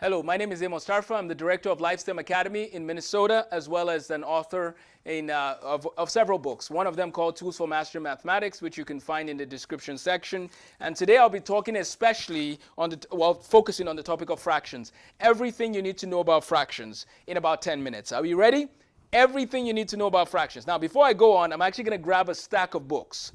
Hello, my name is Amos Tarfa. I'm the director of LifeSTEM Academy in Minnesota, as well as an author of several books. One of them called Tools for Mastering Mathematics, which you can find in the description section. And today I'll be talking especially focusing on the topic of fractions. Everything you need to know about fractions in about 10 minutes. Are you ready? Everything you need to know about fractions. Now, before I go on, I'm actually going to grab a stack of books.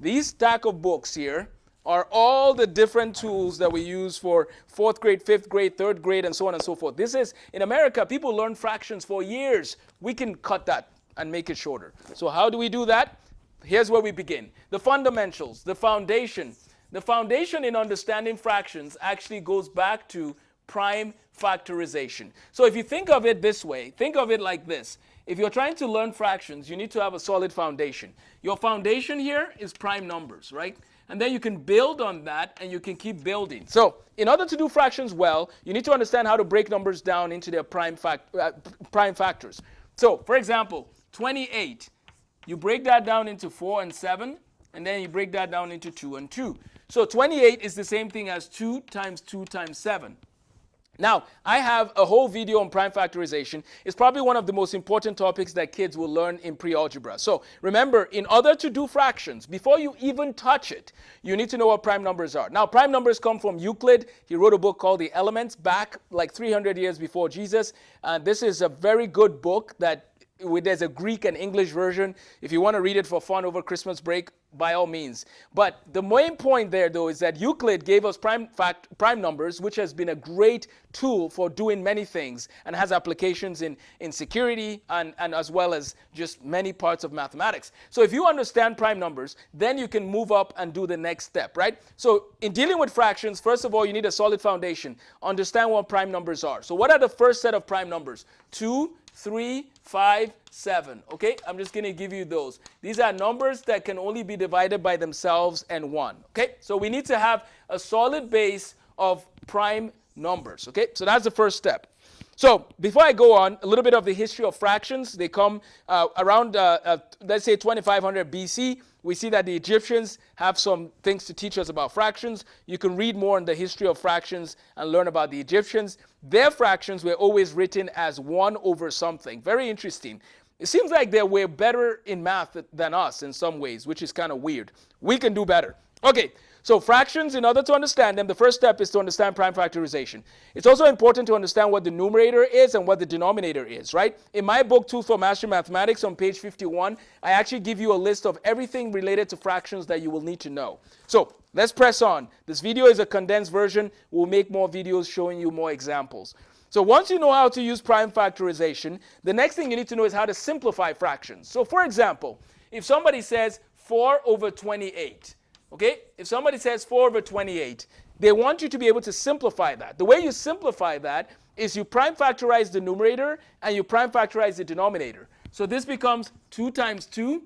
These stack of books here are all the different tools that we use for 4th grade, 5th grade, 3rd grade, and so on and so forth. This is, in America, people learn fractions for years. We can cut that and make it shorter. So how do we do that? Here's where we begin. The fundamentals, the foundation. The foundation in understanding fractions actually goes back to prime factorization. So if you think of it this way, think of it like this. If you're trying to learn fractions, you need to have a solid foundation. Your foundation here is prime numbers, right? And then you can build on that, and you can keep building. So in order to do fractions well, you need to understand how to break numbers down into their prime factors. So, for example, 28, you break that down into 4 and 7, and then you break that down into 2 and 2. So 28 is the same thing as 2 times 2 times 7. Now, I have a whole video on prime factorization. It's probably one of the most important topics that kids will learn in pre-algebra. So remember, in order to do fractions, before you even touch it, you need to know what prime numbers are. Now, prime numbers come from Euclid. He wrote a book called The Elements back like 300 years before Jesus. And this is a very good book that there's a Greek and English version. If you want to read it for fun over Christmas break, by all means. But the main point there, though, is that Euclid gave us prime numbers, which has been a great tool for doing many things and has applications in security and as well as just many parts of mathematics. So if you understand prime numbers, then you can move up and do the next step, right? So in dealing with fractions, first of all, you need a solid foundation. Understand what prime numbers are. So what are the first set of prime numbers? 2, 3, 5, 7. Okay, I'm just going to give you those. These are numbers that can only be divided by themselves and 1. Okay, so we need to have a solid base of prime numbers. Okay, so that's the first step. So before I go on, a little bit of the history of fractions. They come around, let's say, 2500 BC. We see that the Egyptians have some things to teach us about fractions. You can read more on the history of fractions and learn about the Egyptians. Their fractions were always written as 1 over something. Very interesting. It seems like they were better in math than us in some ways, which is kind of weird. We can do better. Okay, so fractions, in order to understand them, the first step is to understand prime factorization. It's also important to understand what the numerator is and what the denominator is, right? In my book, Tools for Mastering Mathematics, on page 51, I actually give you a list of everything related to fractions that you will need to know. So let's press on. This video is a condensed version. We'll make more videos showing you more examples. So once you know how to use prime factorization, the next thing you need to know is how to simplify fractions. So for example, if somebody says 4 over 28, okay, if somebody says 4 over 28, they want you to be able to simplify that. The way you simplify that is you prime factorize the numerator and you prime factorize the denominator. So this becomes 2 times 2,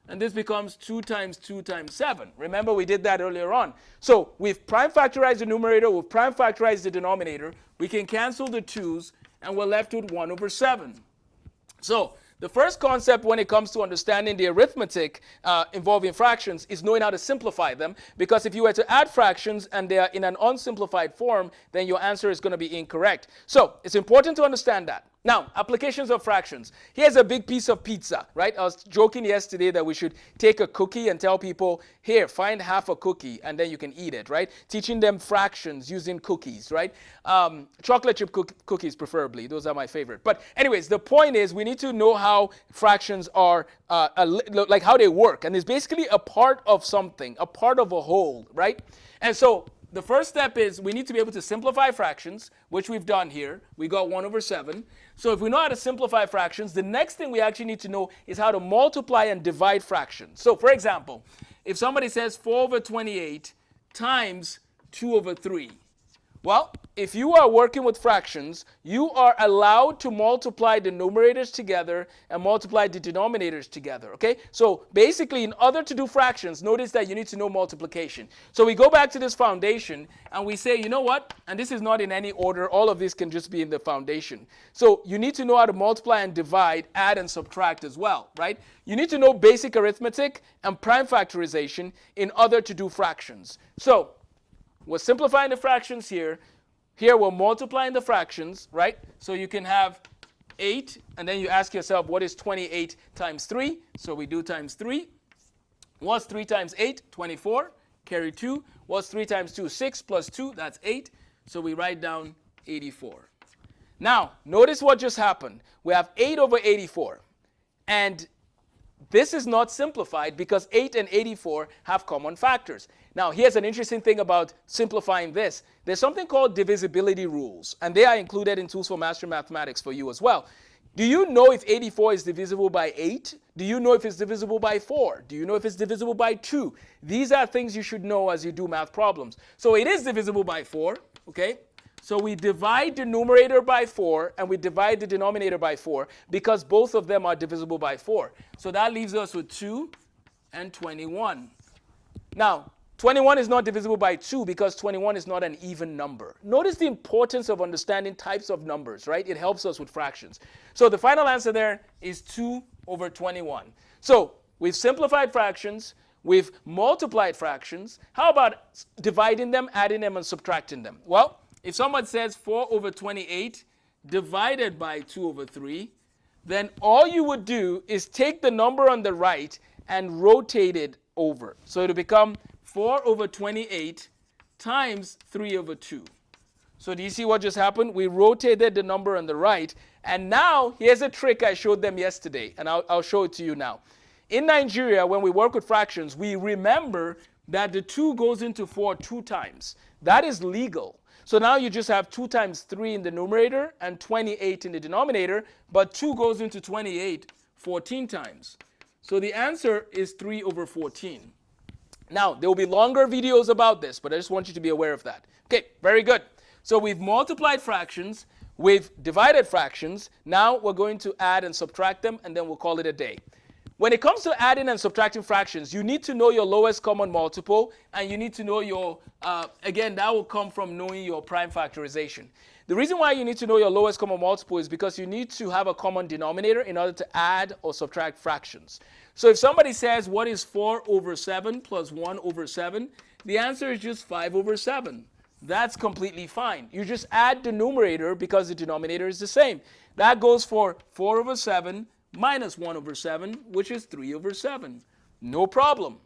and this becomes 2 times 2 times 7. Remember, we did that earlier on. So we've prime factorized the numerator, we've prime factorized the denominator. We can cancel the 2's, and we're left with 1 over 7. So the first concept when it comes to understanding the arithmetic involving fractions is knowing how to simplify them, because if you were to add fractions and they are in an unsimplified form, then your answer is going to be incorrect. So it's important to understand that. Now, applications of fractions. Here's a big piece of pizza, right? I was joking yesterday that we should take a cookie and tell people, here, find half a cookie, and then you can eat it, right? Teaching them fractions using cookies, right? Chocolate chip cookies, preferably. Those are my favorite. But anyways, the point is we need to know how fractions are, like how they work. And it's basically a part of something, a part of a whole, right? And so the first step is we need to be able to simplify fractions, which we've done here. We got 1 over 7. So if we know how to simplify fractions, the next thing we actually need to know is how to multiply and divide fractions. So for example, if somebody says 4 over 28 times 2 over 3, well, if you are working with fractions, you are allowed to multiply the numerators together and multiply the denominators together, okay? So basically, in order to do fractions, notice that you need to know multiplication. So we go back to this foundation and we say, you know what? And this is not in any order. All of this can just be in the foundation. So you need to know how to multiply and divide, add and subtract as well, right? You need to know basic arithmetic and prime factorization in order to do fractions. So we're simplifying the fractions here. Here we're multiplying the fractions, right? So you can have 8, and then you ask yourself, what is 28 times 3? So we do times 3. What's 3 times 8? 24. Carry 2. What's 3 times 2? 6 plus 2, that's 8. So we write down 84. Now, notice what just happened. We have 8 over 84. And this is not simplified because 8 and 84 have common factors. Now, here's an interesting thing about simplifying this. There's something called divisibility rules, and they are included in Tools for Master Mathematics for you as well. Do you know if 84 is divisible by 8? Do you know if it's divisible by 4? Do you know if it's divisible by 2? These are things you should know as you do math problems. So it is divisible by 4, okay? So we divide the numerator by 4 and we divide the denominator by 4 because both of them are divisible by 4. So that leaves us with 2 and 21. Now, 21 is not divisible by 2 because 21 is not an even number. Notice the importance of understanding types of numbers, right? It helps us with fractions. So the final answer there is 2 over 21. So we've simplified fractions. We've multiplied fractions. How about dividing them, adding them, and subtracting them? Well, if someone says 4 over 28 divided by 2 over 3, then all you would do is take the number on the right and rotate it over. So it'll become 4 over 28 times 3 over 2. So do you see what just happened? We rotated the number on the right. And now, here's a trick I showed them yesterday, and I'll show it to you now. In Nigeria, when we work with fractions, we remember that the 2 goes into 4 2 times. That is legal. So now you just have 2 times 3 in the numerator and 28 in the denominator, but 2 goes into 28 14 times. So the answer is 3 over 14. Now, there will be longer videos about this, but I just want you to be aware of that. Okay, very good. So we've multiplied fractions, we've divided fractions. Now we're going to add and subtract them, and then we'll call it a day. When it comes to adding and subtracting fractions, you need to know your lowest common multiple, and you need to know your, again, that will come from knowing your prime factorization. The reason why you need to know your lowest common multiple is because you need to have a common denominator in order to add or subtract fractions. So if somebody says, what is 4 over 7 plus 1 over 7? The answer is just 5 over 7. That's completely fine. You just add the numerator because the denominator is the same. That goes for 4 over 7 minus 1 over 7, which is 3 over 7. No problem.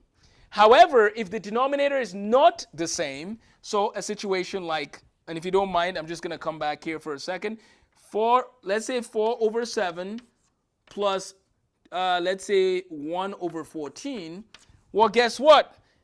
However, if the denominator is not the same, so a situation like, and if you don't mind, I'm just going to come back here for a second. Let's say 4 over 7 plus, let's say 1 over 14. Well, guess what?